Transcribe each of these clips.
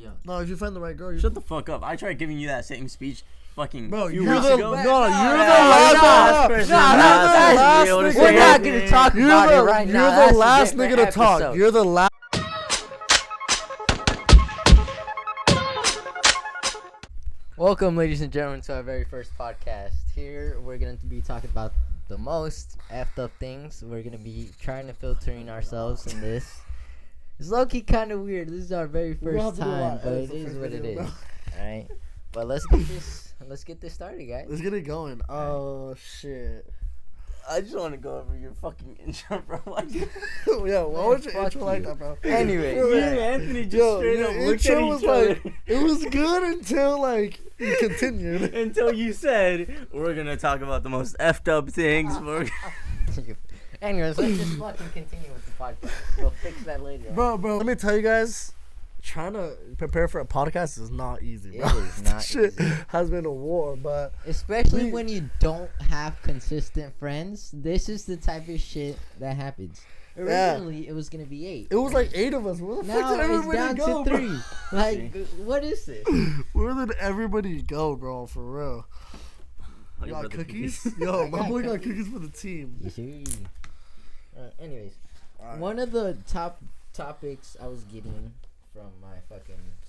young. No, if you find the right girl, Shut the fuck up. I tried giving you that same speech fucking bro, few you're weeks the ago. you're the last person. nigga. We're not gonna talk about it right now. You're the last nigga to talk. You're the last. Welcome, ladies and gentlemen, to our very first podcast. Here, we're going to be talking about the most effed up things. We're going to be trying to filtering ourselves in this. It's low-key kind of weird. This is our very first time, but it is what it is. Alright? But let's get this started, guys. Let's get it going. Oh, shit. I just want to go over your fucking intro, bro. Yeah, why was your intro like that, bro? Anyway, me and Anthony just straight up looked at each other. It was good until, like, you continued. Until you said, we're going to talk about the most effed up things. Anyways, let's just fucking continue with the podcast. We'll fix that later. Bro, let me tell you guys, trying to prepare for a podcast is not easy, bro. It is not Shit easy. has been a war, but... Especially when you don't have consistent friends. This is the type of shit that happens. Originally, it was going to be 8. It was like 8 of us. Where the fuck Now did it's everybody down go, to bro? 3. Like, what is this? Where did everybody go, bro? For real. You got cookies? Yo, my boy got cookies for the team. Anyways, Right. one of the top topics I was getting from my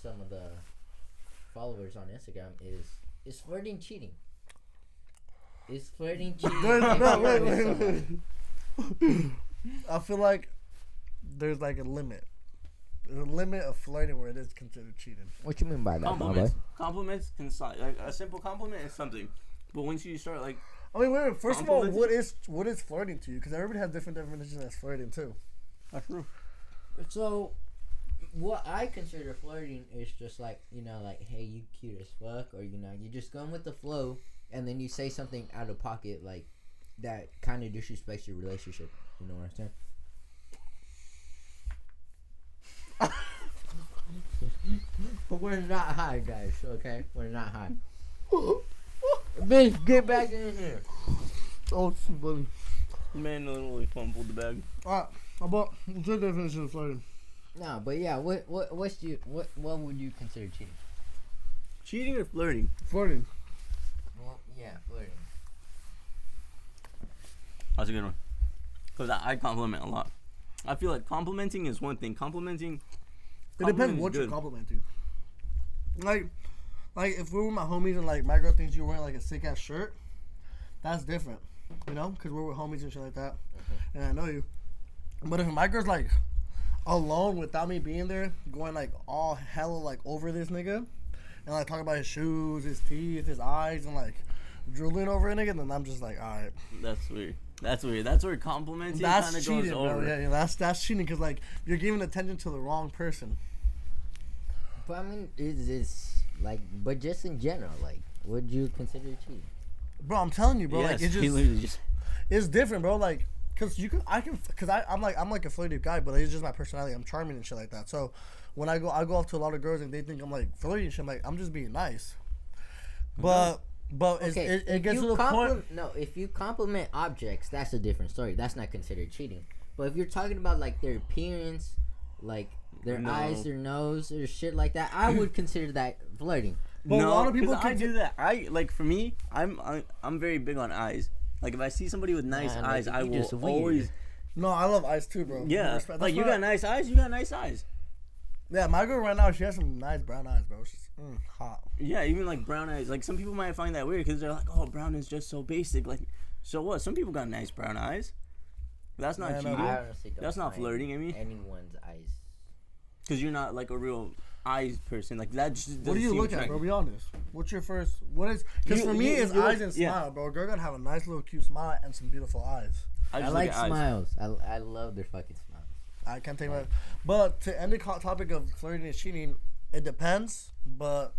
some of the followers on Instagram is flirting cheating? Is flirting cheating? Wait. I feel like there's like a limit. There's a limit of flirting where it is considered cheating. What you mean by that, Compliments. Compliments can like a simple compliment is something, but once you start like, I mean, wait. First of all, what is flirting to you? Because everybody has different definitions as flirting too. that's true. So, what I consider flirting is just like, like, hey, you cute as fuck, or, you're just going with the flow, and then you say something out of pocket, like, that kind of disrespects your relationship. You know what I'm saying? We're not high, guys, okay? We're not high. Bitch, get back in here. Oh, it's funny. Man literally fumbled the bag. Alright, what's your definition of flirting? No, but yeah, what would you consider cheating? Cheating or flirting? Flirting. Well, yeah, flirting. That's a good one. Because I compliment a lot. I feel like complimenting is one thing. It depends what you're complimenting. Like if we were my homies and like my girl thinks you're wearing like a sick ass shirt, that's different, because we're with homies and shit like that, and I know you. But if my girl's like alone without me being there, going like all hella like over this nigga, and like talking about his shoes, his teeth, his eyes, and like drooling over a nigga, then I'm just like, all right. That's weird. That's where complimenting kind of goes over. Bro. Yeah, that's cheating because like you're giving attention to the wrong person. But I mean, it's like, but just in general, like, would you consider cheating? Bro, I'm telling you, bro. Yes, like it just it's different, bro. Like, cause I'm like a flirty guy, but it's just my personality. I'm charming and shit like that. So when I go off to a lot of girls and they think I'm like flirty and shit, I'm like, I'm just being nice. But okay, it gets to the point. No, if you compliment objects, that's a different story. That's not considered cheating. But if you're talking about like their appearance, like their eyes, their nose, or shit like that, I would consider that flirting. But a lot of people I do that. For me, I'm very big on eyes. Like if I see somebody with nice eyes, I will always. No, I love eyes too, bro. Yeah, like you got nice eyes. You got nice eyes. Yeah, my girl right now, she has some nice brown eyes, bro. She's hot. Yeah, even like brown eyes. Like some people might find that weird because they're like, "Oh, brown is just so basic." Like, so what? Some people got nice brown eyes. That's not cheating. I honestly don't. That's not flirting. I mean, anyone's eyes. Because you're not like a real eyes person. Like that just. What do you look at, bro? Be honest. What's your first? What is? Because for me, it's eyes and smile, bro. Girl gotta have a nice little cute smile and some beautiful eyes. I like smiles. I love their fucking smiles. I can't take my. But to end the topic of flirting and cheating, it depends. But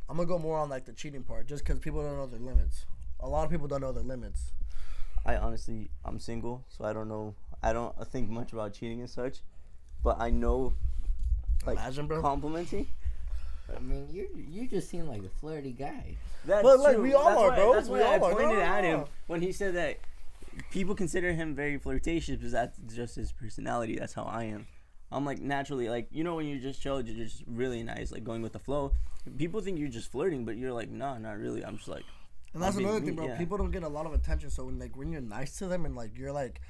I'm gonna go more on like the cheating part, just because people don't know their limits. A lot of people don't know their limits. I'm single, so I don't know. I don't think much about cheating and such, but I know. Like, imagine, bro. Complimenting. I mean, you just seem like a flirty guy. That's but like true. we all are, bro. That's why I pointed at him when he said that people consider him very flirtatious because that's just his personality. That's how I am. I'm like naturally like when you're just chill, you're just really nice, like going with the flow. People think you're just flirting, but you're like, nah, not really. I'm just like. And that's another thing, bro. Yeah. People don't get a lot of attention, so when you're nice to them and like you're like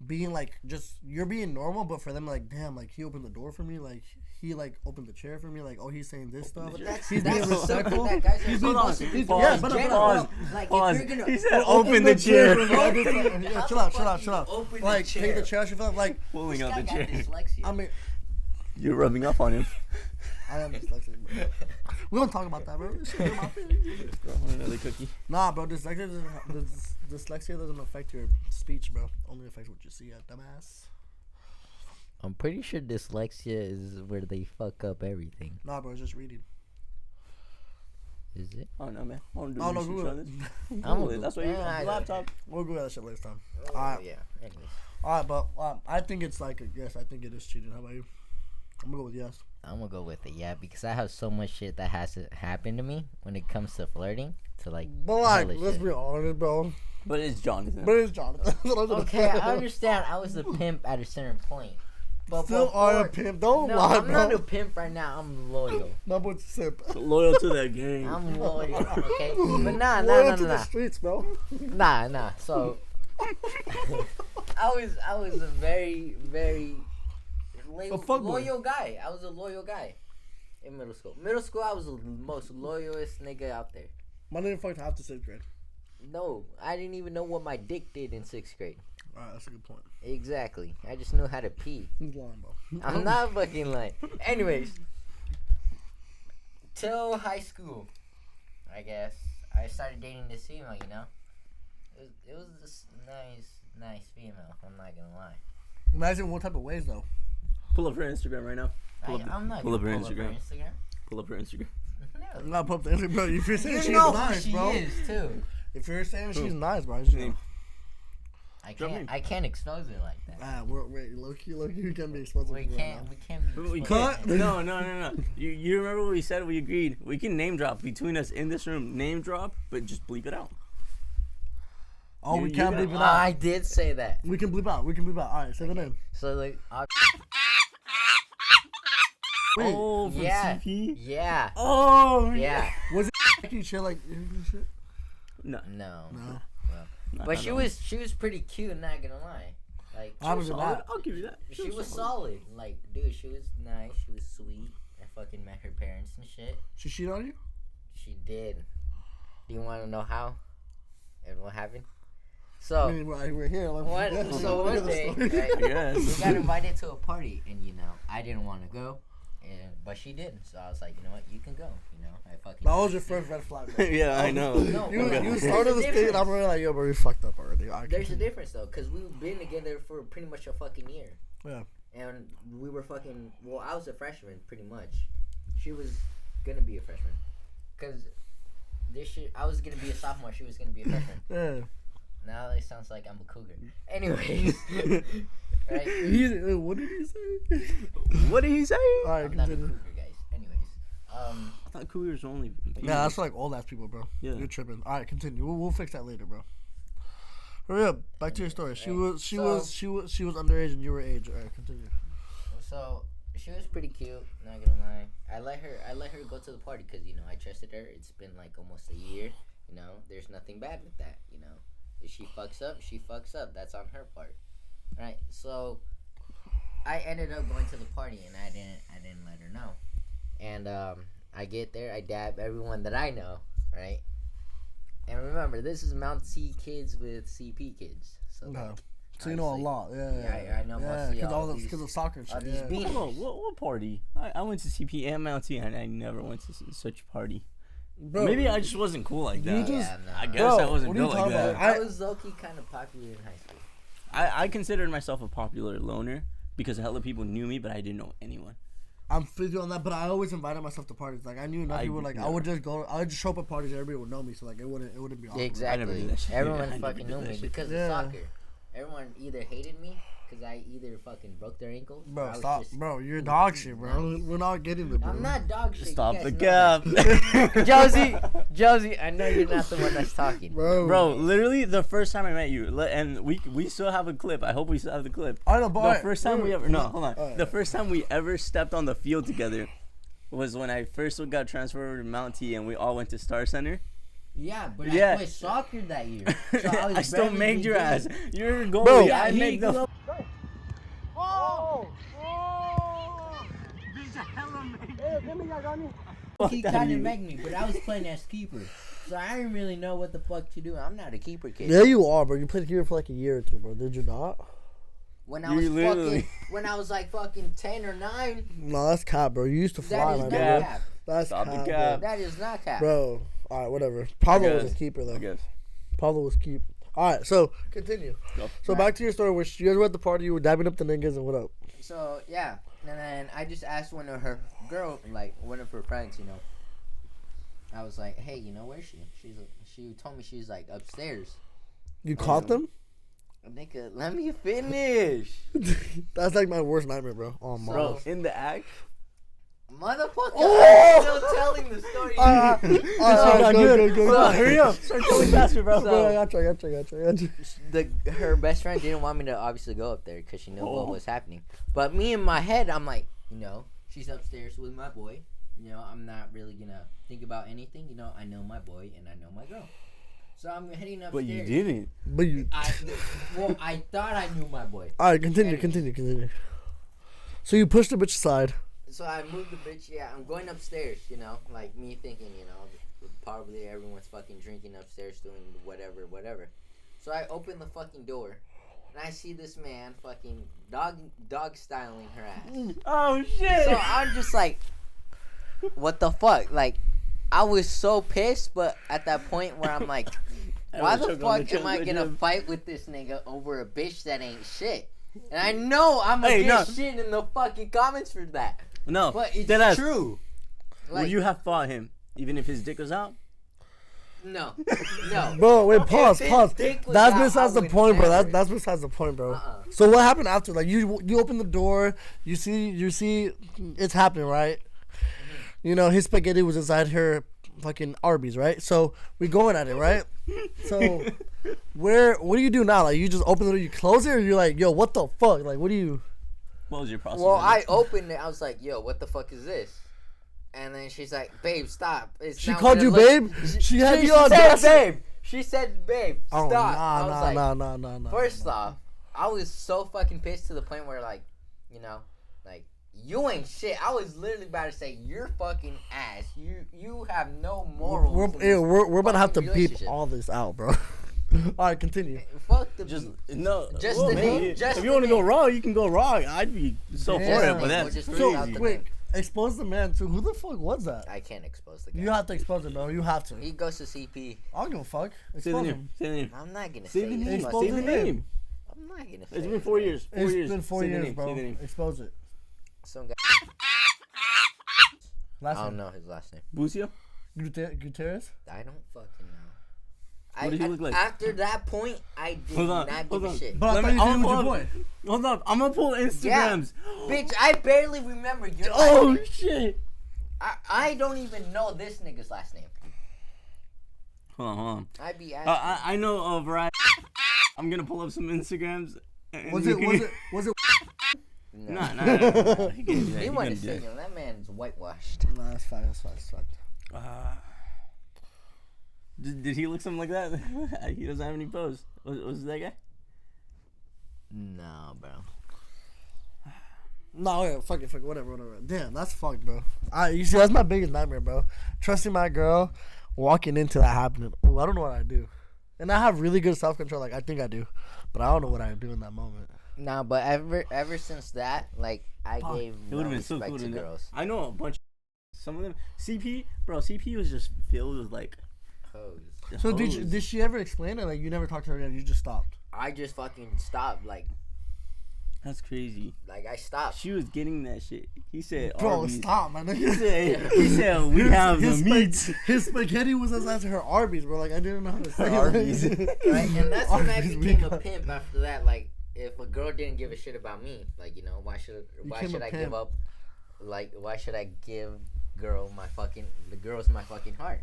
being like you're being normal, but for them like damn, like he opened the door for me, like he like opened the chair for me, like oh he's saying this stuff. He's being respectful. He's being pause. Like if you're gonna he said open the chair. Chill out. Like take the chair. Like pulling out the chair. I mean, you're rubbing up on him. I am dyslexic, bro. We don't talk about that, bro. Another cookie. Nah, bro. Dyslexia doesn't affect your speech, bro. Only affects what you see, dumbass. I'm pretty sure dyslexia is where they fuck up everything. Nah, bro. It's just reading. Is it? Oh no, man. I want to do Google it. That's why you have laptop. We'll go that shit next time. All right. Yeah. Anyways. All right, but I think it's like a yes. I think it is cheating. How about you? I'm gonna go with yes. I'm gonna go with it, yeah, because I have so much shit that has happened to me when it comes to flirting. To like, but like, let's be honest, bro. But it's Jonathan. Okay, I understand. I was a pimp at a certain point. But still are a pimp. Don't lie, I'm bro. not a pimp right now. I'm loyal. No, but simp. Loyal to that game. I'm loyal. Okay, but nah. Loyal to the streets, bro. Nah. So I was a very loyal guy. I was a loyal guy in middle school. Middle school, I was the most loyalist nigga out there. My nigga fucked half to 6th grade. No, I didn't even know what my dick did in 6th grade. Alright, that's a good point. Exactly. I just knew how to pee. He's lying, bro. I'm not fucking lying. Anyways, till high school, I guess, I started dating this female, It was this nice female, I'm not gonna lie. Imagine what type of ways, though. Pull up her Instagram right now. I'm not pull gonna up her Instagram. Pull up her Instagram. No. I'm not pull up the Instagram, bro. If you're saying she's nice, she bro. Is too. If you're saying she's nice, bro, I can't expose it like that. Wait, low-key, we can't be exposing We can't be cut. No. You remember what we said? We agreed. We can name drop between us in this room. Name drop, but just bleep it out. Oh, we can't bleep it out. I did say that. We can bleep out. All right, say the name. So like. Wait. Oh, from CP? Yeah. Oh, yeah. Was it making shit like shit? No. No. But she was pretty cute, not gonna lie. Like I'll give you that. She was solid. Like, dude, she was nice. She was sweet. I fucking met her parents and shit. She cheated on you? She did. Do you want to know how and what happened? So I mean, we're here. One day, right, we got invited to a party, and I didn't want to go, but she did. So I was like, you know what, you can go. I fucking. That was your first red flag. Bro. Yeah, I know. No, you started this thing, and I'm really like, yo, bro, you fucked up already. There's a difference though, cause we've been together for pretty much a fucking year. Yeah. And we were fucking. Well, I was a freshman, pretty much. She was gonna be a freshman, cause I was gonna be a sophomore. She was gonna be a freshman. Yeah. Now it sounds like I'm a cougar. Anyways, right? What did he say? What did he say? All right, I'm not a cougar, guys. Anyways, I thought cougars only. Yeah, that's like old ass people, bro. Yeah, you're tripping. All right, continue. We'll fix that later, bro. Hurry up. Back to your story. She was underage and you were age. All right, continue. So she was pretty cute. Not gonna lie. I let her go to the party because I trusted her. It's been like almost a year. There's nothing bad with that. If she fucks up. That's on her part, right? So I ended up going to the party and I didn't let her know. And I get there, I dab everyone that I know, right? And remember, this is Mount C kids with CP kids. So no. So you know a lot, yeah. I know mostly because of soccer and shit. Yeah. Hold on, what party? I went to CP and Mount C and I never went to such a party. Bro, maybe I just wasn't cool like that. I guess I wasn't built like that. I was low-key kind of popular in high school. I considered myself a popular loner because hella people knew me, but I didn't know anyone. I'm with you on that, but I always invited myself to parties. Like I knew enough people. Like I would just go. I would just show up at parties. Everybody would know me, so like it wouldn't be awkward. Exactly. Everyone fucking knew me because of soccer. Everyone either hated me because I either fucking broke their ankle. Bro, stop. Bro, you're dog shit, bro. We're not getting the bro. I'm not dog shit. Stop the cap. Josie, I know you're not the one that's talking. Bro, literally the first time I met you, and we still have a clip. I hope we still have the clip. I know, but the first time we ever hold on. The first time we ever stepped on the field together was when I first got transferred to Mount T, and we all went to Star Center. Yeah, but I played soccer that year. So I still made your ass. You're going. Bro, yeah, I make the. He kind of made me, but I was playing as keeper. So I didn't really know what the fuck to do. I'm not a keeper kid. Yeah, you are, bro. You played keeper for like a year or two, bro. Did you not? When I was like fucking 10 or 9. No, that's cap, bro. You used to fly, That is man. not cap. That's Stop cap, the cap. That is not cap. bro. All right, whatever. Pablo was a keeper, though. I guess. Pablo was keep. All right, so continue. Go. So back to your story, where you guys were at the party, you were dabbing up the niggas, and what up? So yeah, and then I just asked one of her one of her friends, you know. I was like, hey, you know, where's she? She told me she's like upstairs. You caught them? Nigga, let me finish. That's like my worst nightmare, bro. Oh my. Bro, in the act. Motherfucker, I'm still telling the story. Go. Hurry up. Start telling faster, bro. I got you. Her best friend didn't want me to obviously go up there because she knew what was happening. But me in my head, I'm like, you know, she's upstairs with my boy. You know, I'm not really gonna think about anything. You know, I know my boy and I know my girl. So I'm heading upstairs. But you didn't. I thought I knew my boy. All right, continue. So you pushed the bitch aside. So I moved the bitch. Yeah, I'm going upstairs. You know, like me thinking, you know, probably everyone's fucking drinking upstairs, doing whatever. So I open the fucking door, and I see this man fucking dog styling her ass. Oh shit! So I'm just like, what the fuck? Like, I was so pissed, but at that point where I'm like, why the fuck am I gonna fight with this nigga over a bitch that ain't shit? And I know I'm gonna get shit in the fucking comments for that. No, but it's true. Like, would you have fought him even if his dick was out? No. Bro, wait, pause. That's besides the point, bro. That's besides the point, bro. So what happened after? Like you open the door, you see it's happening, right? Mm-hmm. You know, his spaghetti was inside her fucking Arby's, right? So we going at it, right? So what do you do now? Like you just open the door, you close it, or you're like, yo, what the fuck? Like what do you? What was your process? Well, I opened it. I was like, yo, what the fuck is this? And then she's like, babe, stop. She called you babe? She had you on babe. She said, babe, stop. No. First off, I was so fucking pissed to the point where, like, you know, like, you ain't shit. I was literally about to say, you're fucking ass. You have no morals. We're about to have to beep all this out, bro. All right, continue. Fuck the name. If you want to go raw, you can go raw. I'd be so for it, but that's crazy. Wait, expose the man too. Who the fuck was that? I can't expose the guy. You have to expose it, bro. You have to. He goes to CP. I don't give a fuck. Say the name. I'm not gonna say the name. Say the name. I'm not gonna say. It's been 4 years. It's been 4 years, bro. Expose it. Some guy. I don't know his last name. Bucio? Gutierrez? I don't fucking know. What did he look like? After that point, I did not give a shit. But I thought you did with your boy. Hold on, I'm gonna pull Instagrams. Yeah. Bitch, I barely remember your last name. Shit. I don't even know this nigga's last name. Hold on. I be asking. I know a variety. I'm gonna pull up some Instagrams. Was it? No. He wasn't singing. That man's whitewashed. No, that's fact. Did he look something like that? He doesn't have any pose. Was it that guy? No, bro. No, okay, fuck it, whatever. Damn, that's fucked, bro. You see, that's my biggest nightmare, bro. Trusting my girl, walking into that happening. Ooh, I don't know what I do. And I have really good self-control, like I think I do. But I don't know what I do in that moment. Nah, but ever since that, like, I gave no respect to girls. I know a bunch. Some of them. CP was just filled with, like, hoes. So did she ever explain it? Like, you never talked to her again, you just stopped? I just fucking stopped, like. That's crazy. Like, I stopped. She was getting that shit. He said, bro, Arby's. Stop, man. He said, we have the meat. His spaghetti was as her Arby's, bro. Like, I didn't know how to say Arby's. Right? And that's when I became a pimp after that. Like, if a girl didn't give a shit about me, like, you know, why should I give up? Like, why should I give the girl's my fucking heart?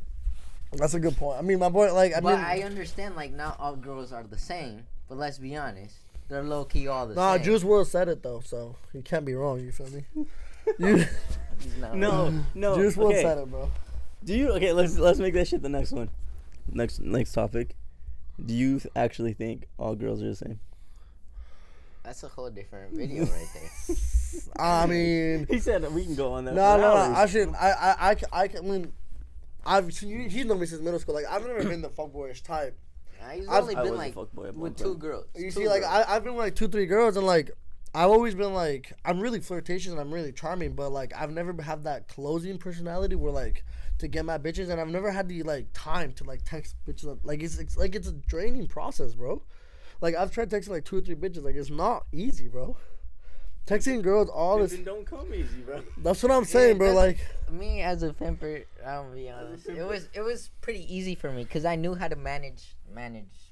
That's a good point. I mean, my boy, like, I understand, like, not all girls are the same, but let's be honest, they're low key all the same. Nah, Juice WRLD said it though, so you can't be wrong. You feel me? No. Juice WRLD said it, bro. Let's make that shit the next one. Next topic. Do you actually think all girls are the same? That's a whole different video right there. I mean, he said that we can go on that. No. He's known me since middle school. Like, I've never been the fuckboyish type. He's only been like with 2 girls. You see, like, I've been with like 2-3 girls, and like I've always been like, I'm really flirtatious and I'm really charming, but like I've never had that closing personality where like to get my bitches, and I've never had the like time to like text bitches up. Like it's a draining process, bro. Like, I've tried texting like 2 or 3 bitches. Like, it's not easy, bro. Texting girls all this. Don't come easy, bro. That's what I'm saying, bro. Like, me as a pimper, I'm gonna be honest. It was pretty easy for me because I knew how to manage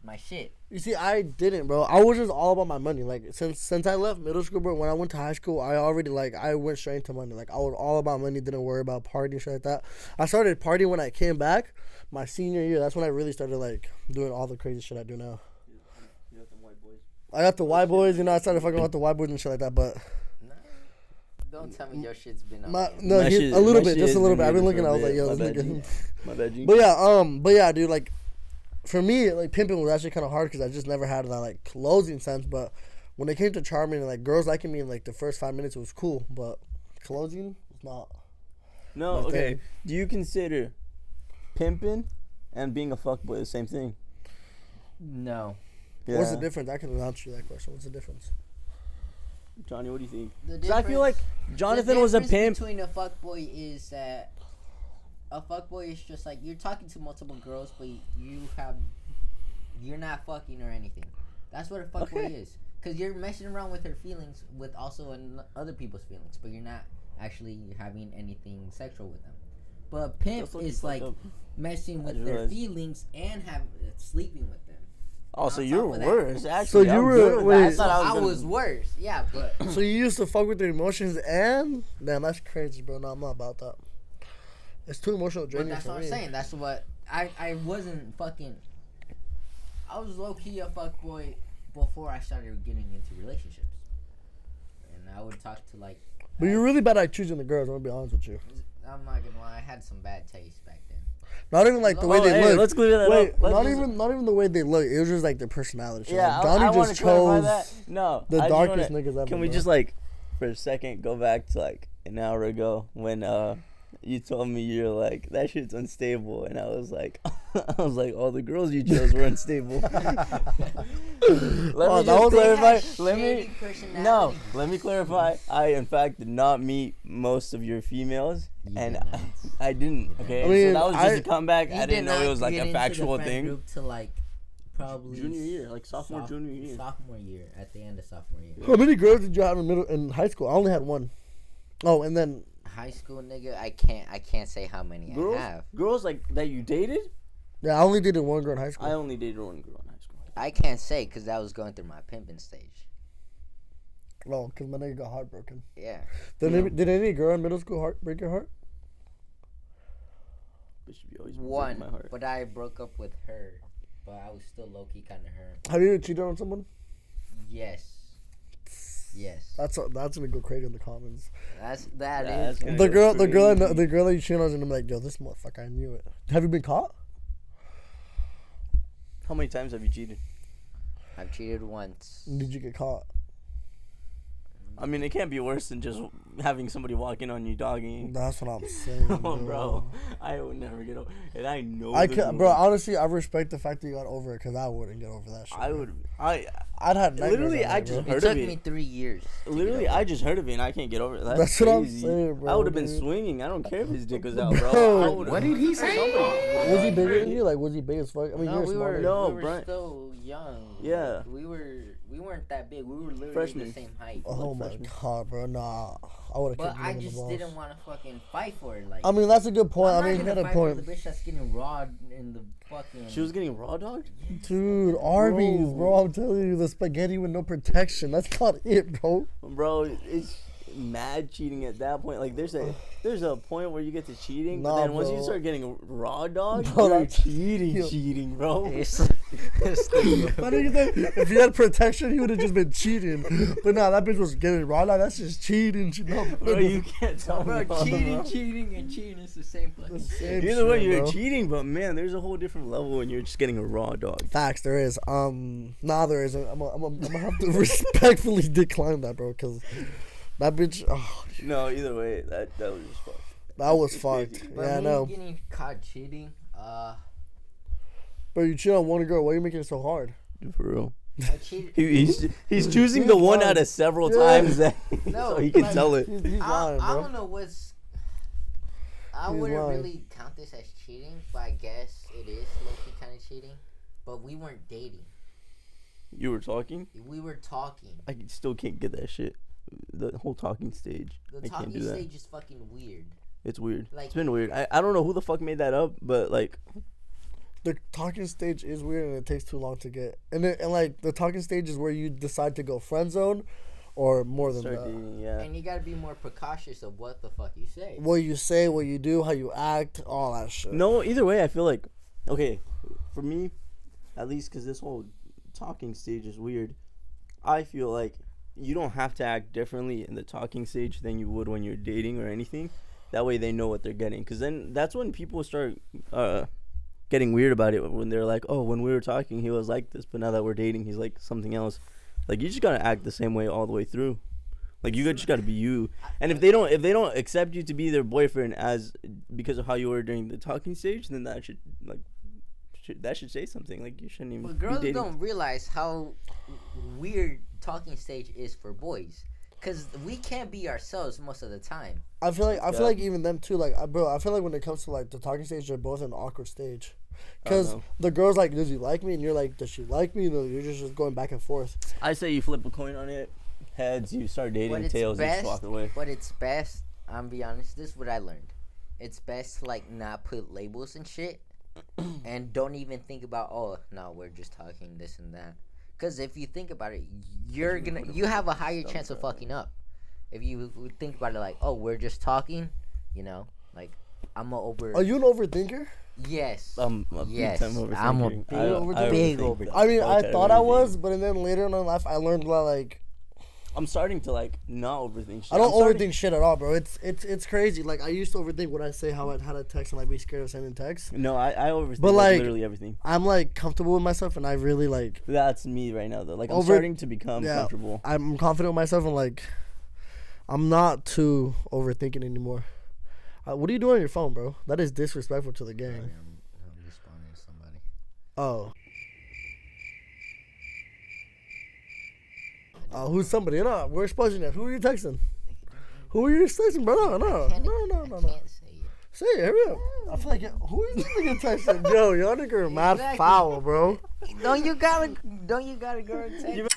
my shit. You see, I didn't, bro. I was just all about my money. Like, since I left middle school, bro, when I went to high school, I already, like, I went straight into money. Like, I was all about money, didn't worry about partying, shit like that. I started partying when I came back my senior year. That's when I really started, like, doing all the crazy shit I do now. I got the white boys, you know. I started fucking with the white boys and shit like that, but nah, don't tell me your shit's been up. A little bit, just a little bit. I've been looking. I was like, yo, this nigga. My bad, G. But yeah, dude. Like, for me, like, pimping was actually kind of hard because I just never had that like closing sense. But when it came to charming and like girls liking me in like the first 5 minutes, it was cool. But closing was not. No, okay. Do you consider pimping and being a fuckboy the same thing? No. Yeah. What's the difference? I can answer that question. What's the difference? Johnny, what do you think? Because I feel like Jonathan was a pimp. The difference between a fuckboy is that a fuckboy is just like you're talking to multiple girls, but you're not fucking or anything. That's what a fuckboy is. Because you're messing around with her feelings, with also other people's feelings, but you're not actually having anything sexual with them. But a pimp is like messing with their feelings and sleeping with them. Oh, so you're worse, actually. So you were... Wait, I was worse. Yeah, but... So you used to fuck with their emotions and... Damn, that's crazy, bro. No, I'm not about that. It's too emotional draining for me. That's what I'm saying. That's what... I wasn't fucking... I was low-key a fuckboy before I started getting into relationships. And I would talk to, like... But you're really bad at choosing the girls, I'm gonna be honest with you. I'm not gonna lie. I had some bad taste back then. Not even like the way they look. Let's clear that up. Not even the way they look. It was just like their personality. Yeah, like, Donnie just chose the darkest niggas ever. Can we just like, for a second, go back to like an hour ago when you told me you're like that shit's unstable, and I was like, all the girls you chose were unstable. Let me clarify. I in fact did not meet most of your females, I didn't. Okay, I mean, so that was just a comeback. I didn't know it was like a factual thing. Group to like probably junior year, like junior year. Sophomore year, at the end of sophomore year. How many girls did you have in high school? I only had one. Oh, and then high school, nigga, I can't say how many I have. Girls like that you dated? Yeah, I only dated one girl in high school. I only dated one girl in high school. I can't say because I was going through my pimping stage. Oh, because my nigga got heartbroken. Yeah. Did any girl in middle school break your heart? One, my heart. But I broke up with her, but I was still low key kind of hurt. Have you ever cheated on someone? Yes. That's gonna go crazy in the comments. That is the girl that you cheated on is gonna be like, yo, this motherfucker, I knew it. Have you been caught? How many times have you cheated? I've cheated once. Did you get caught? I mean, it can't be worse than just having somebody walk in on you dogging. That's what I'm saying. Oh, bro. I would never get over it. And I know bro, honestly, I respect the fact that you got over it because I wouldn't get over that shit. I'd have literally, I just heard of it. It took me 3 years. Literally, I just heard of it and I can't get over it. That's what crazy. I'm saying, bro. I would have been swinging. I don't care if his dick was out, bro. What did he say? Was he bigger than you? Like, was he big as fuck? I mean, no, we were Brian. still young. Yeah. Like, we We weren't that big. We were literally Freshmen. the same height. Oh my god, bro. Nah, I would have. But I just didn't want to fucking fight for it. Like, I mean, that's a good point. I'm I mean, not you gonna had a fight point. for the bitch that's getting raw in the fucking. She was getting raw dogged? Dude, Arby's, bro. I'm telling you, the spaghetti with no protection. That's not it, bro. Bro, it's mad cheating at that point. Like, there's a point where you get to cheating, Nah, but then once bro. you start getting raw dog, Bro, you're that's- cheating, bro. If he had protection, he would have just been cheating. But nah, that bitch was getting raw. Nah, that's just cheating. No, Bro, you can't tell me. Bro, cheating is the same fucking. Either way, you're cheating, but man, there's a whole different level when you're just getting a raw dog. Facts, there is. Nah, there isn't. I'm gonna have to respectfully decline that, bro, because that bitch. Oh, No, either way, that was just fucked. that was fucked. But Yeah, I me know. getting caught cheating, Bro, you cheat on one girl. Why are you making it so hard? For real. I cheated. He's choosing the one out of several times that No, so he can like, tell it. He's lying, I bro. don't know what's. I He's wouldn't lying. really count this as cheating, but I guess it is low-key kind of cheating. But we weren't dating. You were talking? We were talking. I still can't get that shit. The whole talking stage. The I can't talking do that. stage is fucking weird. It's weird. Like- It's been weird. I don't know who the fuck made that up, but like, The talking stage is weird and it takes too long to get. And like the talking stage is where you decide to go friend zone, or more than start that. dating, yeah. And you gotta be more precautious of what the fuck you say. What you say, what you do, how you act, all that shit. No, either way, I feel like, okay, for me, at least because this whole talking stage is weird, I feel like you don't have to act differently in the talking stage than you would when you're dating or anything. That way they know what they're getting. Because then that's when people start getting weird about it, when they're like, oh, when we were talking, he was like this, but now that we're dating, he's like something else. Like, you just got to act the same way all the way through. Like, you just got to be you. And if they don't accept you to be their boyfriend because of how you were during the talking stage, then that should say something. Like, you shouldn't even But be girls dating. don't realize how weird talking stage is for boys. Cause we can't be ourselves most of the time. I feel like even them too. Like, bro, I feel like when it comes to like the talking stage, they're both in an awkward stage. Cause the girl's like, does he like me? And you're like, does she like me? And you're just going back and forth. I say you flip a coin on it. Heads, you start dating. Tails, you just walk away. But it's best, I'm be honest, this is what I learned. It's best to like not put labels and shit. And don't even think about, oh, no, we're just talking this and that. Because if you think about it, you have a higher chance of fucking up. If you think about it like, oh, we're just talking, you know, like, I'm a over. Are you an overthinker? Yes. Yes. I'm a big overthinker. I mean, I thought I was, but then later on in life, I learned that like, I'm starting to like not overthink shit. I don't overthink shit at all, bro. It's crazy. Like, I used to overthink what I say, how to text, and I'd be scared of sending text. No, I overthink But, like, literally everything. I'm like comfortable with myself, and I really like. That's me right now, though. Like, I'm starting to become comfortable. I'm confident with myself, and like, I'm not too overthinking anymore. What are you doing on your phone, bro? That is disrespectful to the gang. I'm responding to somebody. Oh. Who's somebody? No, we're exposing that. Who are you texting? Who are you texting, bro? No. I can't say it. Say it, hurry up. I feel like who is this nigga texting? Yo, y'all nigga are mad Exactly. foul, bro. Don't you gotta go and text?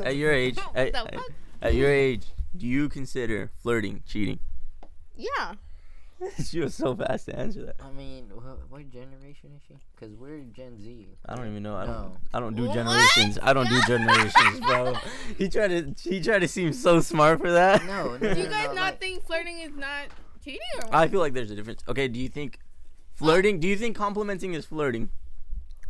At your age, at your age, do you consider flirting cheating? Yeah. She was so fast to answer that. I mean, what generation is she? Because we're Gen Z. I don't even know. No. I don't do What? generations. I don't do generations, bro. He tried to seem so smart for that. No. Do you guys not think flirting is not cheating or what? I feel like there's a difference. Okay, do you think flirting? Do you think complimenting is flirting?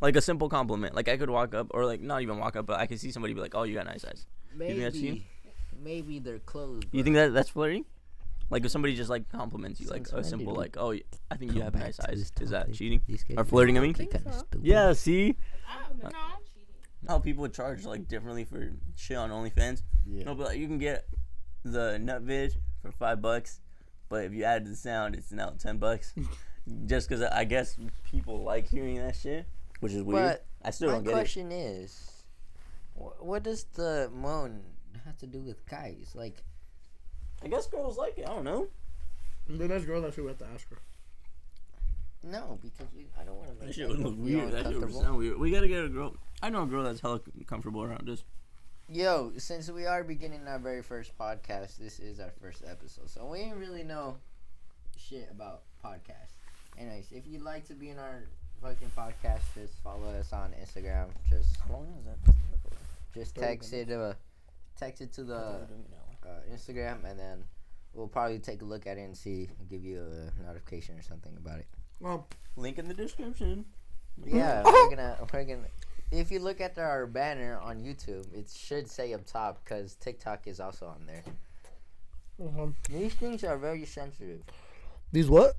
Like a simple compliment. Like I could walk up, or like not even walk up, but I could see somebody be like, "Oh, you got nice eyes." Maybe they're clothes. You think that's flirting? Like if somebody just like compliments you, like a Since when simple did like, "Oh, I think you have back nice to eyes." this Is that topic? cheating These kids or flirting? I mean, think so. yeah. See I don't know. how people would charge like differently for shit on OnlyFans. Yeah. No, but like, you can get the nut vid for $5, but if you add the sound, it's now $10. Just because I guess people like hearing that shit, which is weird. But I still don't my get question is, what does the moan have to do with guys? Like, it. I guess girls like it. I don't know. The next girl that we have to ask her. No, because I don't want to That make shit would look weird. That shit would uncomfortable. sound weird. We gotta get a girl. I know a girl that's hella comfortable around us. Yo, since we are beginning our very first podcast, this is our first episode, so we didn't really know shit about podcasts. Anyways, if you'd like to be in our fucking podcast, just follow us on Instagram. How long is that? Just text it to the Instagram, and then we'll probably take a look at it and give you a notification or something about it. Well, Link in the description. Yeah, we're gonna. If you look at our banner on YouTube, it should say up top because TikTok is also on there. These things are very sensitive. these what?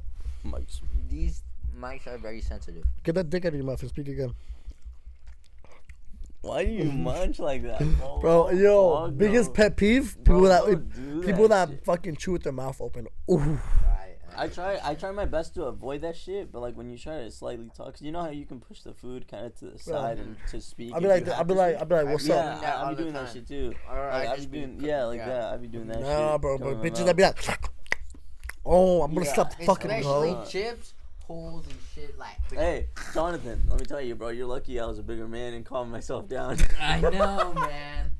Mics. These mics are very sensitive. Get that dick out of your mouth and speak again. Why do you munch like that, Bro, yo, fuck biggest no. pet peeve, Bro, people don't do people that shit. fucking chew with their mouth open. Ooh. I try my best to avoid that shit, but like when you try to slightly talk, 'cause you know how you can push the food kind of to the side and to speak. I'll be like, what's yeah, up? that all I'll be the doing that time. shit too. Or I Like, I'll just be be doing, cooking, yeah, like yeah. that. I'll be doing that shit. Nah, bro, coming but in my bitches mouth. that be like, oh, I'm gonna slap the fucking Especially hoe. chips, holes and shit like. Hey, Jonathan, let me tell you, bro. You're lucky I was a bigger man and calmed myself down. I know, man.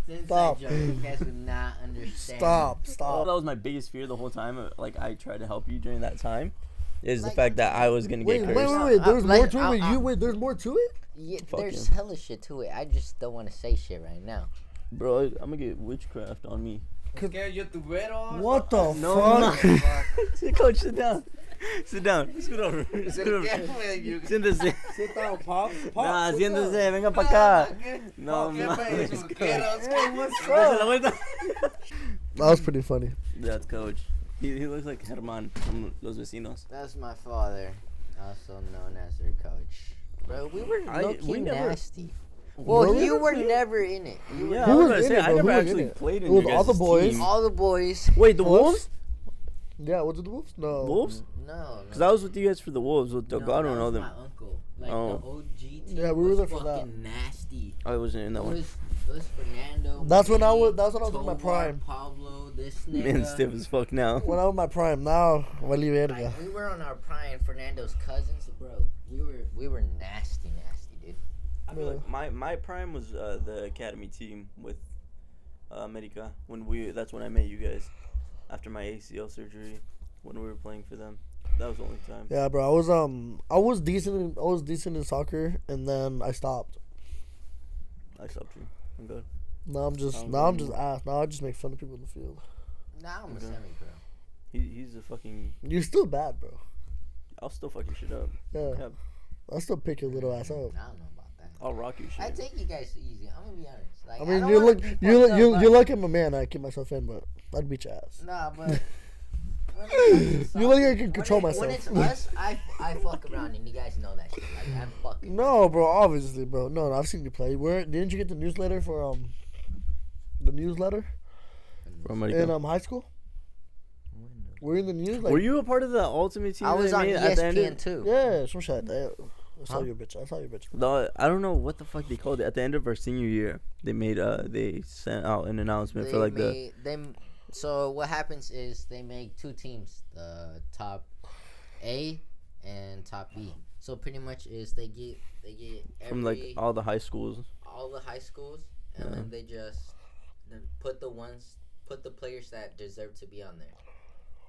Since Stop. I joke, you guys would not understand. Stop. That was my biggest fear the whole time. Like I tried to help you during that time, is the Like, fact that I was gonna Wait, get wait, cursed. wait, there's Like, more to it with you? Wait, there's more to it? Yeah, Fuck there's him. hella shit to it. I just don't want to say shit right now. Bro, I'm gonna get witchcraft on me. What the No, fuck? Coach, sit down. Sit down. Scoot over. Scoot over. Siéntese. Sit down, Pop. Nah, siéntese. Venga pa' acá. No, mames. That was pretty funny. That's Coach. He looks like Herman from Los Vecinos. That's my father, also known as their coach. Bro, we were low-key nasty. Well, Really? you were never in it. You were Yeah, Who I was was gonna in say, it, I bro? never Who was in actually it? played It in was your all the guys' boys. team. all the boys. Wait, the Wolves? Wolves? Yeah, was it the Wolves? No. Wolves? No, Because I was with you guys for the Wolves with no, Delgado that and all was them. my uncle. Like Oh. the OG team Yeah, we were was there for that. fucking nasty. I wasn't in that It one. was Fernando. That's when I was- Manny, that's when I was in my Tovar, prime. Pablo, this Man, nigga. stiff as fuck now. When I was in my prime, now, vale verga. Like, we were on our prime. Fernando's cousins, bro. We were nasty, dude. I feel like my prime was the academy team with America. That's when I met you guys after my ACL surgery when we were playing for them. That was the only time. Yeah, bro, I was decent in soccer, and then I stopped. I stopped you. I'm good. Now I'm just ass. Now I just make fun of people in the field. Now I'm a Okay. semi-pro. He's a fucking. You're still bad, bro. I'll still fuck your shit up. Yeah, Yeah, I'll still pick your little ass up. I don't know about that. I'll rock your shit. I take you guys easy. I'm gonna be honest. Like, I mean, don't you wanna look, be fucked you up, you but- you look at my man. I keep myself in, but I'd beat your ass. Nah, but. You look like I can control When myself. it's us, I fuck around, and you guys know that shit. Like, I'm fucking. No, bro, obviously, bro. No, I've seen you play. Didn't you get the newsletter for the newsletter From in high school? Were you in the news? Like, Were you a part of the ultimate team? I was that on made at the end ESPN of- too. Yeah, some shit like that. I saw Huh? your bitch. I saw your bitch. No, I don't know what the fuck they called it. At the end of our senior year, they sent out an announcement for like So what happens is they make two teams, the top A and top B. So pretty much is they get from like all the high schools. all the high schools, and Yeah. then they just put the players that deserve to be on there.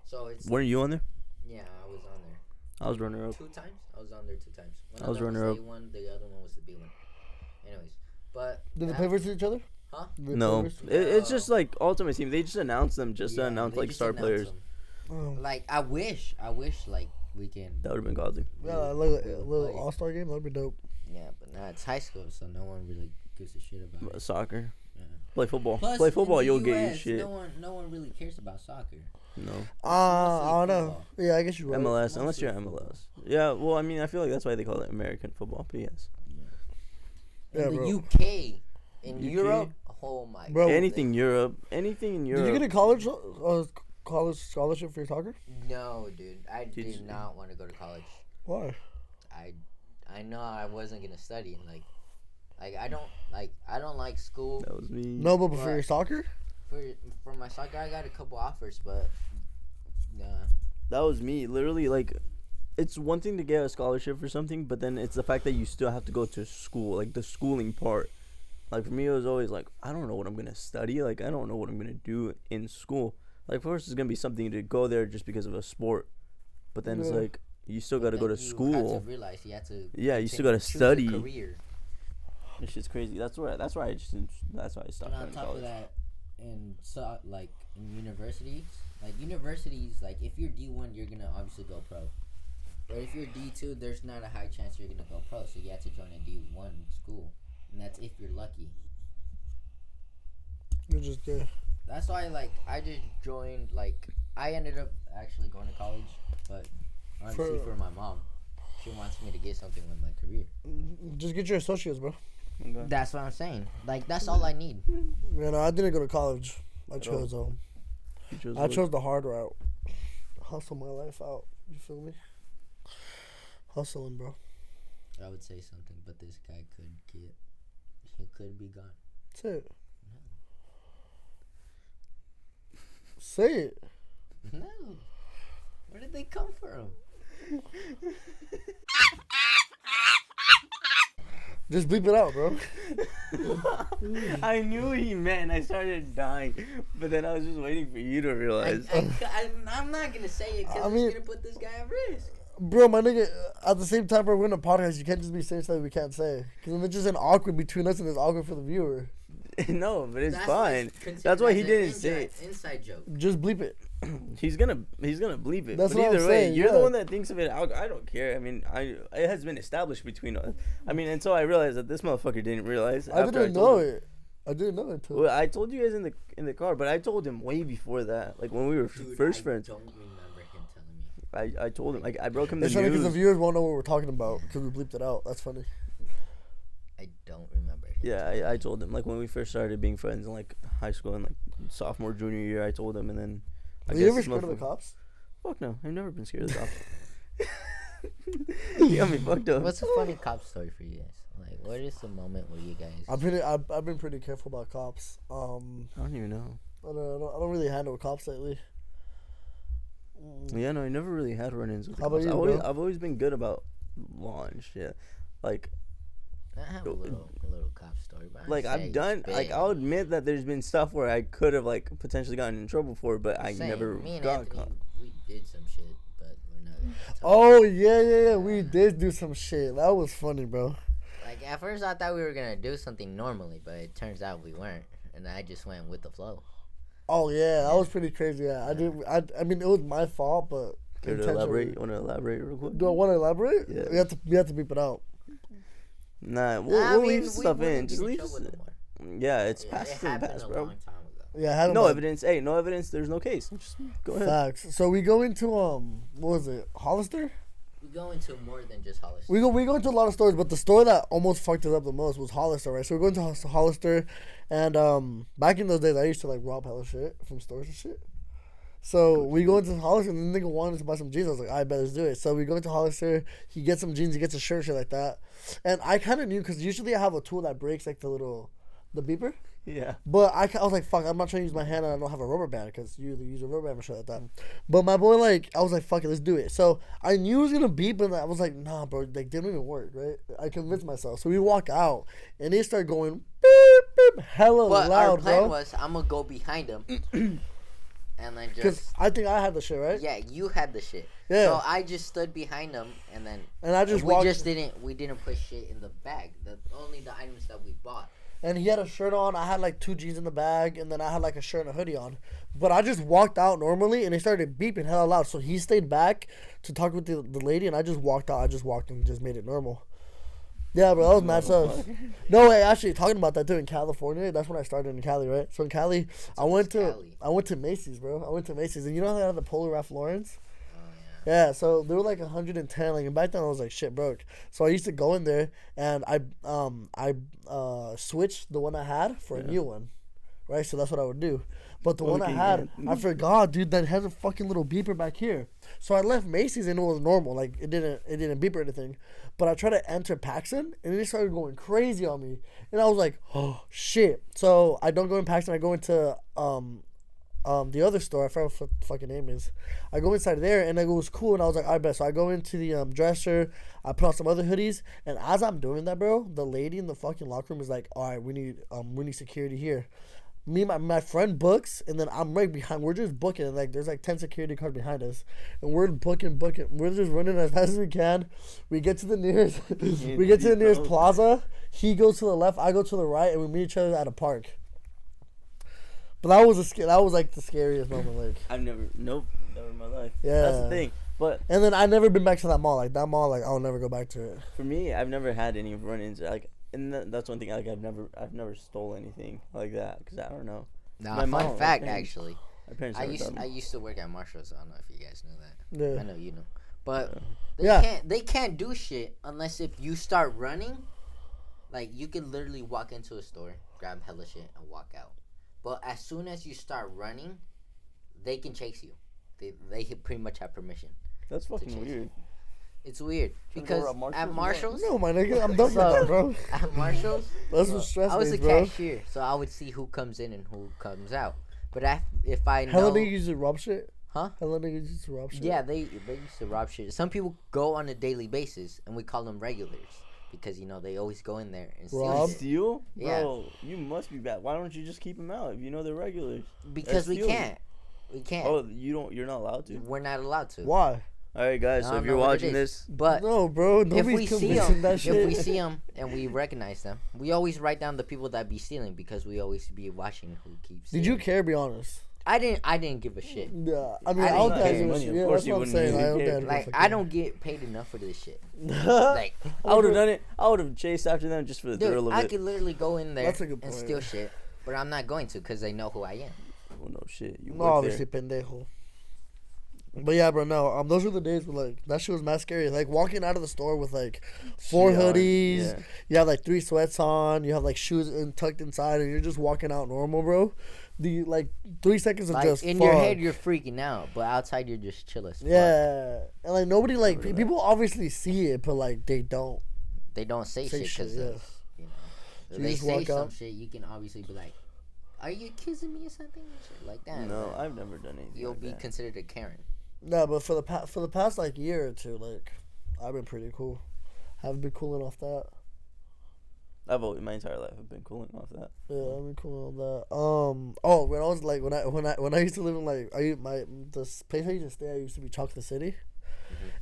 So it's Weren't you on there? yeah, I was on there. I was runner up. 2 times. I was on there 2 times. One I of was them runner up. the A1, the other one was the B1. Anyways, but Did they that- play versus each other? Huh? Did they No, play versus- it's just like ultimate team. They just announced them just to Yeah, announce they like just star announced players. them. Oh. Like I wish like we can. That would have been godly. Yeah, like a We'll little play. all-star game. That'd be dope. Yeah, but now it's high school, so no one really gives a shit about it. Soccer. Yeah. Play football. Plus, Play in football, the you'll get your US, shit. No one really cares about soccer. No. I don't know. football. Yeah, I guess you're right. MLS, unless you're Mostly MLS. Yeah, well, I mean, I feel like that's why they call it American football. But yes, Yeah, In the bro. UK, in UK? Europe, oh my Bro, god. anything in Europe. Did you get a college scholarship for your soccer? No, dude. I Did did you? not want to go to college. Why? I know I wasn't gonna study. Like I don't like school. That was me. No, but for Right. your soccer? For my soccer, I got a couple offers, but nah. That was me. Literally, like, it's one thing to get a scholarship for something, but then it's the fact that you still have to go to school, like the schooling part. Like for me, it was always like, I don't know what I'm gonna study. Like I don't know what I'm gonna do in school. Like first, it's gonna be something to go there just because of a sport, but then it's like you still got to go to school. You have to realize you have to. Yeah, you still got to study. Career. This shit's crazy. That's why I stopped. And on top of that, in universities, like if you're D1, you're gonna obviously go pro. But if you're D2, there's not a high chance you're gonna go pro. So you have to join a D1 school, and that's if you're lucky. You're just there. That's why, like, I just joined. Like, I ended up actually going to college, but honestly, for my mom, she wants me to get something with my career. Just get your associates, bro. Okay. That's what I'm saying. Like, that's all I need. Yeah, no, I didn't go to college. I chose I chose the hard route. Hustle my life out. You feel me? Hustling, bro. I would say something, but this guy he could be gone. That's it. Say it. No. Where did they come from? Just bleep it out, bro. I knew what he meant, and I started dying, but then I was just waiting for you to realize. I'm not gonna say it because it's gonna put this guy at risk. Bro, my nigga, at the same time, we're in a podcast. You can't just be saying something we can't say. Because then it's just an awkward between us and it's awkward for the viewer. No, but it's fine. That's why he didn't say it. Inside joke. Just bleep it. He's gonna bleep it. That's but what either I'm way, saying, you're the one that thinks of it. I don't care. I mean, it has been established between us. I mean, until I realized that this motherfucker didn't realize. I didn't know it. I didn't know it. Well, I told you guys in the car, but I told him way before that. Like when we were first friends. I don't remember him telling me. I told him. Like I broke him the news. It's funny because the viewers won't know what we're talking about because we bleeped it out. That's funny. I don't remember. Yeah, I told him like when we first started being friends in like high school and like sophomore, junior year. I told him, and then. Are you ever scared of the cops? Fuck no, I've never been scared of the cops. You got me fucked up. What's a funny cop story for you guys? Like, what is the moment where you guys? I've been pretty careful about cops. I don't even know. I don't really handle cops lately. Yeah, no, I never really had run-ins with the How cops. about you, I've always been good about law and shit. Like. I have a little cop story, but like I've done, like I'll admit that there's been stuff where I could have like potentially gotten in trouble for, but I never got caught. We did some shit, but we're not. Oh yeah, we did do some shit. That was funny, bro. Like at first I thought we were gonna do something normally, but it turns out we weren't, and I just went with the flow. Oh yeah, that was pretty crazy. Yeah, I did. I mean, it was my fault, but. Care to elaborate? You want to elaborate real quick? Do I want to elaborate? Yeah. We have to beep it out. Nah, we'll leave stuff in. Just leave. Yeah, it's past the past, bro. Yeah, no evidence. Hey, no evidence. There's no case. Just go ahead. Facts. So we go into what was it? Hollister? We go into more than just Hollister. We go into a lot of stores, but the store that almost fucked us up the most was Hollister, right? So we're going to Hollister, and back in those days, I used to like rob hella shit from stores and shit. So we go into Hollister, and the nigga wanted to buy some jeans. I was like, I better do it. So we go into Hollister. He gets some jeans. He gets a shirt, shit like that. And I kind of knew because usually I have a tool that breaks like the beeper. Yeah. But I was like, fuck, I'm not trying to use my hand and I don't have a rubber band because you use a rubber band or shit like that. But my boy, like, I was like, fuck it, let's do it. So I knew it was going to beep, but I was like, nah, bro, like, didn't even work, right? I convinced myself. So we walk out and they start going beep, beep, hella loud, bro. Our plan was, I'm going to go behind him. And then just... Because I think I had the shit, right? Yeah, you had the shit. Yeah. So I just stood behind him, and then... And I just walked... We didn't put shit in the bag. Only the items that we bought. And he had a shirt on. I had like 2 jeans in the bag, and then I had like a shirt and a hoodie on. But I just walked out normally, and they started beeping hella loud. So he stayed back to talk with the lady, and I just walked out. I just walked and just made it normal. Yeah, bro, that was mad stuff. No, way, actually, talking about that too, in California, that's when I started in Cali, right? So in Cali, I went to Macy's, bro. I went to Macy's, and you know how they have the Polo Ralph Lauren's? Yeah, so they were like 110, like, and back then I was like shit broke. So I used to go in there, and I switched the one I had for a new one, right? So that's what I would do. But the one I had, I forgot, dude, that has a fucking little beeper back here. So I left Macy's and it was normal, like it didn't beep or anything. But I tried to enter Paxton and it started going crazy on me, and I was like, oh shit. So I don't go in Paxton, I go into the other store. I forgot what the fucking name is. I go inside there, and it was cool, and I was like, I bet. So I go into the dresser. I put on some other hoodies, and as I'm doing that, bro, the lady in the fucking locker room is like, all right, we need security here. Me and my friend books, and then I'm right behind. We're just booking, and like there's like 10 security guards behind us, and we're booking. We're just running as fast as we can. We get to the nearest plaza. He goes to the left, I go to the right, and we meet each other at a park. But that was like the scariest moment. Like never in my life. Yeah, that's the thing. But and then I never been back to that mall. Like that mall, like I'll never go back to it. For me, I've never had any run-ins. Like, and that's one thing. Like I've never stole anything like that because I don't know. Nah, fun fact actually. My parents I used to work at Marshall's. So I don't know if you guys know that. Yeah. I know you know, but they can't do shit unless if you start running. Like you can literally walk into a store, grab hella shit, and walk out. But as soon as you start running, they can chase you. They pretty much have permission. That's fucking weird. You. It's weird because at Marshall's. No, my nigga, I'm done with that, bro. At Marshall's, that's what stress I was days, a bro. cashier, so I would see who comes in and who comes out. But if I know, hella niggas used to rob shit. Huh? Hella niggas used to rob shit. Yeah, they used to rob shit. Some people go on a daily basis, and we call them regulars. Because, they always go in there and steal shit. Steal? Yeah. Bro, you must be bad. Why don't you just keep them out if you know they're regulars? Because we can't. We can't. Oh, you're not allowed to? We're not allowed to. Why? All right, guys, so if you're watching this. But no, bro, nobody's convincing that shit. If we see them and we recognize them, we always write down the people that be stealing because we always be watching who keeps stealing. Did you care, be honest? I didn't give a shit. Yeah, I mean, I don't think I give a shit. Yeah, that's what I'm saying. I don't get paid enough for this shit. Like, I would have done it. I would have chased after them just for the thrill of it. I could literally go in there and steal yeah. shit, but I'm not going to because they know who I am. Well, no shit. You no, obviously, pendejo. But yeah, bro, no. Those were the days where, like, that shit was mad scary. Like, walking out of the store with, like, 4 hoodies. Yeah. You have, like, 3 sweats on. You have, like, shoes tucked inside. And you're just walking out normal, bro. The, like, 3 seconds of just in your head, you're freaking out. But outside, you're just chill as fuck. Yeah. And, like, nobody, like, people obviously see it. But, like, they don't. They don't say shit because, yeah. So they say some shit. You can obviously be like, are you accusing me or something? Shit like that. No, I've never done anything. You'll be considered a Karen. No, but for the past like year or two, like I've been pretty cool. Haven't been cooling off that. My entire life I've been cooling off that. Yeah, I've been cooling off that. When I was like when I used to live in like the place I used to stay at used to be Chocolate City.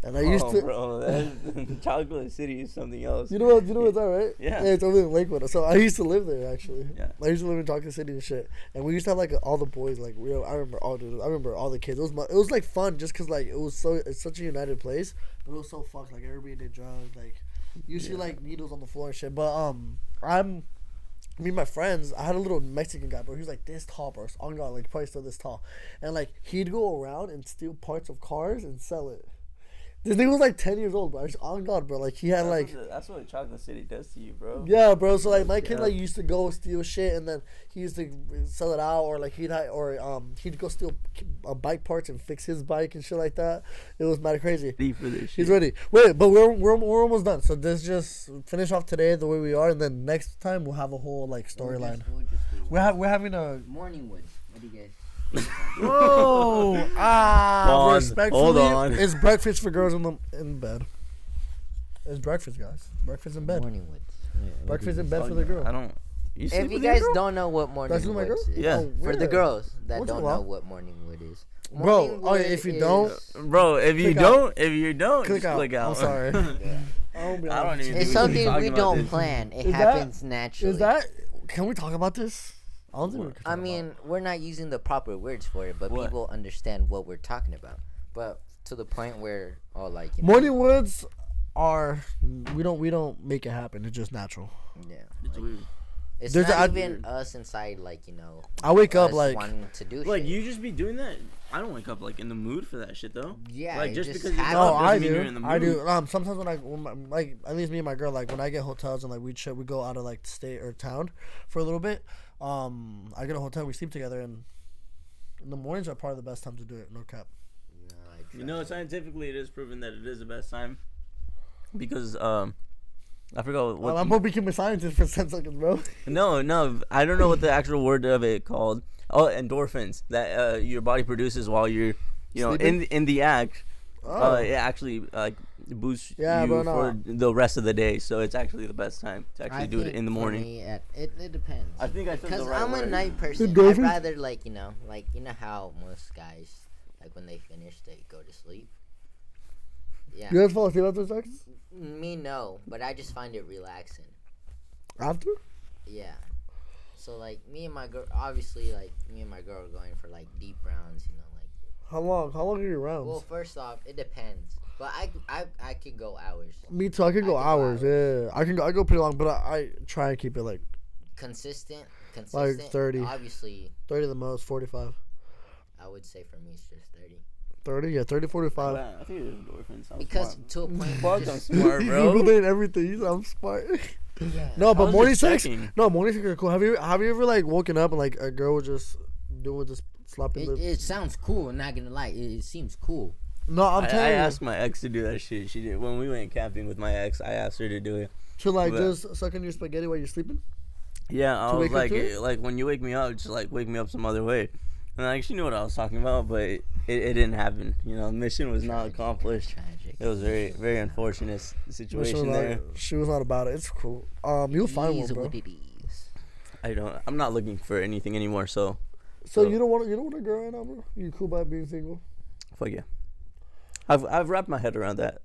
And I used to. Bro, Chocolate City is something else. You know what's that, right? Yeah. Yeah, it's over in Lakewood. So I used to live there actually. Yeah. I used to live in Chocolate City and shit. And we used to have like all the boys like I remember all the kids. It was like fun just cause like it's such a united place, but it was so fucked. Like everybody did drugs. Like you see like needles on the floor and shit. But me and my friends, I had a little Mexican guy, bro. He was like this tall, bro. On God, like probably still this tall. And like he'd go around and steal parts of cars and sell it. This nigga was like 10 years old, bro. On God, bro. Like he had that's what Chocolate City does to you, bro. Yeah, bro. So like my kid like used to go steal shit and then he used to sell it out, or like he'd go steal bike parts and fix his bike and shit like that. It was mad crazy. Ready for this shit. He's ready. Wait, but we're almost done. So let's just finish off today the way we are, and then next time we'll have a whole like storyline. We're having a morning woods. What do you guys? Whoa! Respectfully, hold on. It's breakfast for girls in bed. It's breakfast, guys. Breakfast in bed. Morning woods. Breakfast in bed for the girl. I don't. If you guys don't know what morning woods is, yeah. For the girls that don't know what morning wood is, bro. If you don't, click out. I'm sorry. I don't even. It's something we don't plan. It happens naturally. Is that? Can we talk about this? I mean, we're not using the proper words for it, but people understand what we're talking about. But to the point where, morning woods are we don't make it happen. It's just natural. Yeah, it's weird. It's not even us inside, I wake up wanting to do shit. You just be doing that. I don't wake up in the mood for that shit though. Yeah, just because I do. Sometimes when at least me and my girl, when I get hotels and we go out of state or town for a little bit. I get a hotel, we sleep together, and in the mornings are probably the best time to do it. No cap. Scientifically, it is proven that it is the best time because I forgot what. I'm gonna become a scientist for 10 seconds, bro. No, I don't know what the actual word of it called. Oh, endorphins that your body produces while you're, in the act. It actually boosts you for the rest of the day. So it's actually the best time to actually do it in the morning. Me, it depends. I think I said the right Because I'm word. a night person. I'd Endorphins? rather you know how most guys when they finish they go to sleep. Yeah. You guys fall asleep after sex? Me no, but I just find it relaxing. After? Yeah. So me and my girl, obviously me and my girl are going for deep rounds, How long? How long are your rounds? Well, first off, it depends. But I could go hours. Me too. I can go hours. Yeah, I go pretty long, but I try and keep it consistent. 30. Obviously, 30 the most, 45. I would say for me it's just 30. 30, yeah, 30, 45. Wow, I think it was endorphins. Because smart. to a point, Fuck, I'm smart, He bro. Googled it and everything. He said I'm smart. yeah. No, I but was morning just sex. checking. No, morning sex are cool. Have you ever woken up and a girl was just doing this slapping the? It sounds cool. I'm not gonna lie. It seems cool. No, I'm I telling you. asked my ex to do that shit. She did when we went camping with my ex. I asked her to do it. To but- just suck on your spaghetti while you're sleeping. Yeah, I To was wake up to it? when you wake me up, just wake me up some other way. And she knew what I was talking about, but it didn't happen. The mission was not accomplished. Tragic. It was very, very unfortunate situation there. She was not about it. It's cool. You'll find one, Is bro. what it is. I'm not looking for anything anymore. So So you don't want a girl right now, bro? You cool by being single? fuck yeah. I've wrapped my head around that.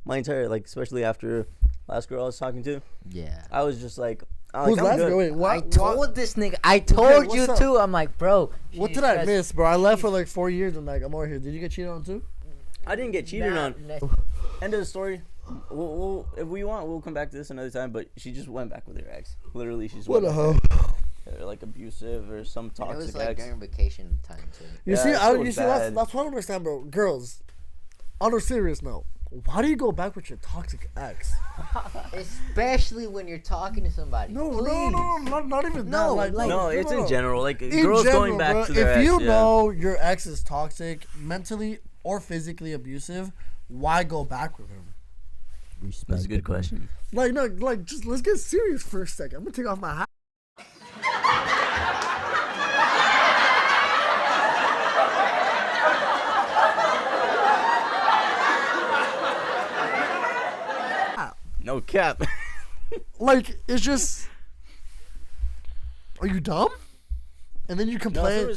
My entire especially after last girl I was talking to, Yeah. I was just like, Who's I'm last good. girl? Wait, what? I told this nigga. I told what's you up? too. I'm like, bro. What she's did I just- miss, bro? I left for 4 years and I'm over here. Did you get cheated on too? I didn't get cheated Nah, on. End of the story. We'll if we want, we'll come back to this another time. But she just went back with her ex. Literally, she's What a hoe. abusive or some And it toxic was ex. during vacation time too. You Yeah, see, that I, shit you was see, that's bad. what I don't understand, bro. Girls, on a serious note, why do you go back with your toxic ex? Especially when you're talking to somebody. No, Please. not even No, that. No, it's in general. In Girls general, going back bro, to their if ex. you yeah. know your ex is toxic, mentally or physically abusive, why go back with him? That's a good question. Just let's get serious for a second. I'm gonna take off my hat. No cap. It's just, are you dumb? And then you complain.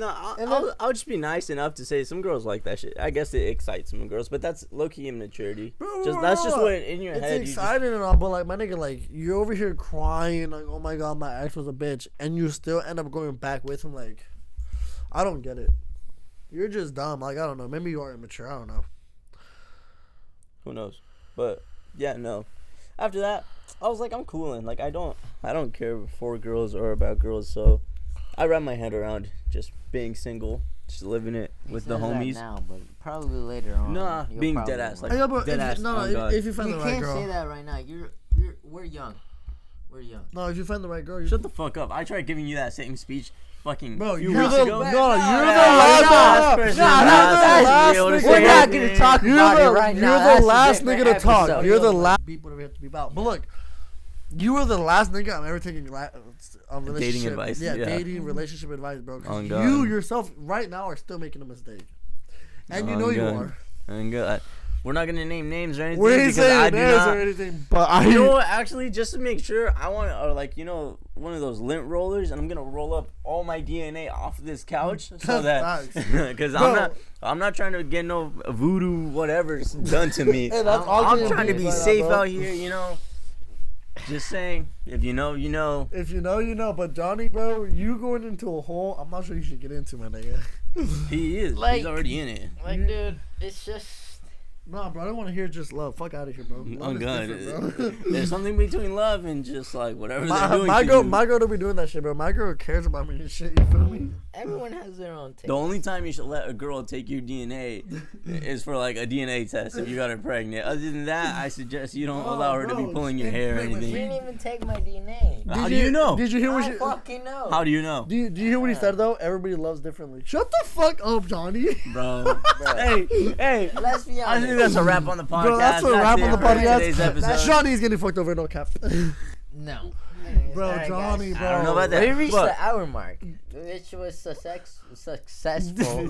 I'll just be nice enough to say some girls like that shit. I guess it excites some girls, but that's low-key immaturity. That's just what in your It's head. exciting and all, but my nigga, you're over here crying, oh my god, my ex was a bitch, and you still end up going back with him. I don't get it. You're just dumb. I don't know. Maybe you are immature. I don't know. Who knows? But yeah, no. After that, I was I'm cooling. I don't care for girls or about girls, so I wrap my head around just being single, just living it with the homies. Now, but probably later on. Nah, you'll being probably dead ass, want- Yeah, but dead ass. if you find you the right can't girl. say that right now. We're young. We're young. No, if you find the right girl, you Shut the fuck up! I tried giving you that same speech, fucking. Bro, few you're weeks the ago. you're the last last person. last We're nigga. We're not Yeah. gonna talk You're about the it right now. you're That's the a last different nigga to talk. episode. You're the last. Beep whatever you have to beep out. But look, you were the last nigga I'm ever taking relationship advice, Yeah, yeah. dating relationship advice, bro. 'Cause On God. you yourself right now are still making a mistake, and you know you God. are. And good. We're not gonna name names or anything We ain't because I saying do names not. or anything, but You know what? Actually, just to make sure, I want one of those lint rollers, and I'm gonna roll up all my DNA off of this couch so that Facts. because Bro. I'm not trying to get no voodoo whatever's done to me. Hey, that's all I'm you trying to need be right now, safe bro. out here, Just saying, if you know, you know. If you know, you know. But Johnny, bro, you going into a hole I'm not sure you should get into, my nigga. He is. He's already in it. Dude, it's just. Nah, bro, I don't want to hear just love. Fuck out of here, bro. Love Oh is God, different, bro. there's something between love and just whatever they're doing my to girl, you. my girl don't be doing that shit, bro. My girl cares about me and shit. You feel me? Everyone has their own taste. The only time you should let a girl take your DNA is for a DNA test if you got her pregnant. Other than that, I suggest you don't allow her to be bro, pulling your hair or wait, wait, She anything. didn't even take my DNA. How do you know? Did you hear I what don't she? fucking know. How do you know? Do you hear what he said though? Everybody loves differently. Shut the fuck up, Johnny. Bro. Hey, Let's be I honest. think that's a wrap on the podcast. Bro, that's a wrap on the podcast. Today's episode. Johnny's getting fucked over, no cap. No. Bro, Alright, Johnny, guys. bro. I don't know about that. We reached but- the hour mark, which was successful.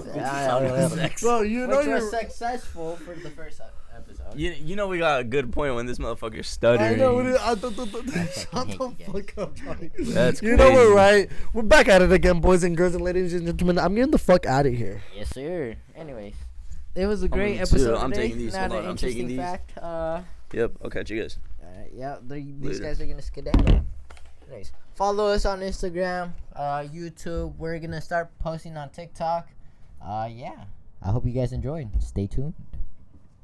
Bro, you know Which you're. was successful for the first episode. You know we got a good point when this motherfucker's stuttering. I know. Shut fucking hate the you guys. fuck up, Johnny. That's You know we're crazy. right. We're back at it again, boys and girls and ladies and gentlemen. I'm getting the fuck out of here. Yes, sir. Anyways, it was a great Me too. episode. I'm today. taking these. Not Hold an on, I'm taking interesting these. fact. Yep, I'll catch you guys. Yeah, these Later. guys are gonna skedaddle. Anyways, follow us on Instagram, YouTube. We're gonna start posting on TikTok. Yeah. I hope you guys enjoyed. Stay tuned.